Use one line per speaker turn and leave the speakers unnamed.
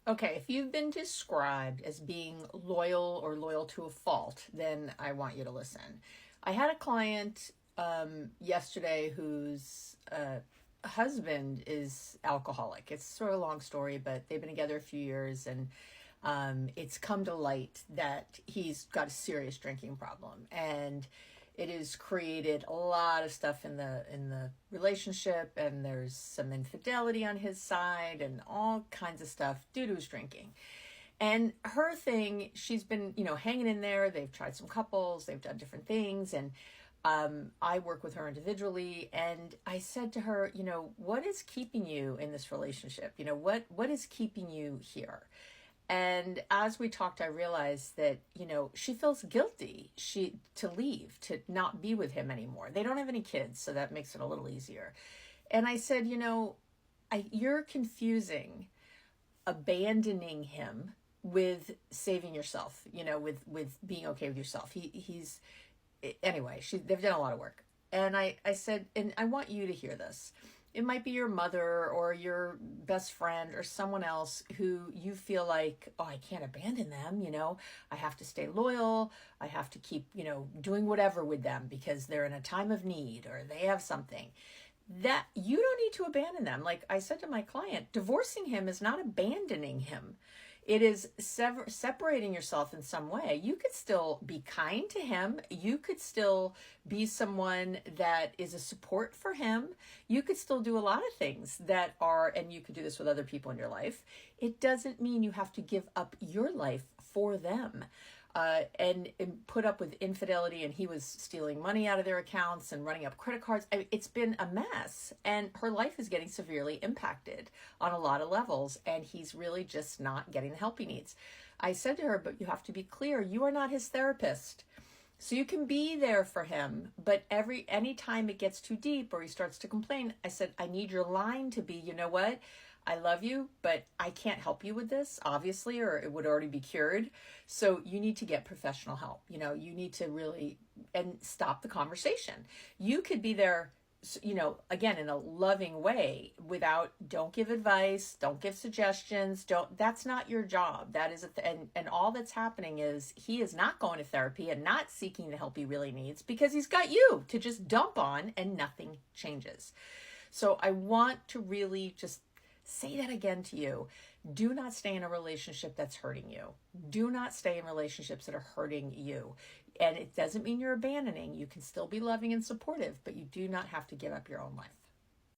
Okay, if you've been described as being loyal or loyal to a fault, then I want you to listen. I had a client yesterday whose husband is alcoholic. It's sort of a long story, but they've been together a few years, and it's come to light that he's got a serious drinking problem, and it has created a lot of stuff in the relationship, and there's some infidelity on his side and all kinds of stuff due to his drinking. And her thing, she's been, hanging in there. They've tried some couples, they've done different things, and I work with her individually. And I said to her, what is keeping you in this relationship? What is keeping you here? And as we talked, I realized that, she feels guilty to leave, to not be with him anymore. They don't have any kids, so that makes it a little easier. And I said, you're confusing abandoning him with saving yourself, with being okay with yourself. He's anyway, they've done a lot of work. And I said, and I want you to hear this. It might be your mother or your best friend or someone else who you feel like, oh, I can't abandon them. I have to stay loyal. I have to keep, doing whatever with them because they're in a time of need or they have something. That you don't need to abandon them. Like I said to my client, divorcing him is not abandoning him. It is separating yourself in some way. You could still be kind to him. You could still be someone that is a support for him. You could still do a lot of things that are, and you could do this with other people in your life. It doesn't mean you have to give up your life for them. And put up with infidelity, and he was stealing money out of their accounts and running up credit cards. It's been a mess, and her life is getting severely impacted on a lot of levels, and he's really just not getting the help he needs. I said to her, but you have to be clear, you are not his therapist. So you can be there for him, but any time it gets too deep or he starts to complain, I said, I need your line to be, you know what? I love you, but I can't help you with this, obviously, or it would already be cured. So you need to get professional help. You need to really, and stop the conversation. You could be there, again, in a loving way don't give advice, don't give suggestions, that's not your job. That is, and all that's happening is he is not going to therapy and not seeking the help he really needs because he's got you to just dump on and nothing changes. So I want to really just say that again to you. Do not stay in a relationship that's hurting you. Do not stay in relationships that are hurting you. And it doesn't mean you're abandoning. You can still be loving and supportive, but you do not have to give up your own life.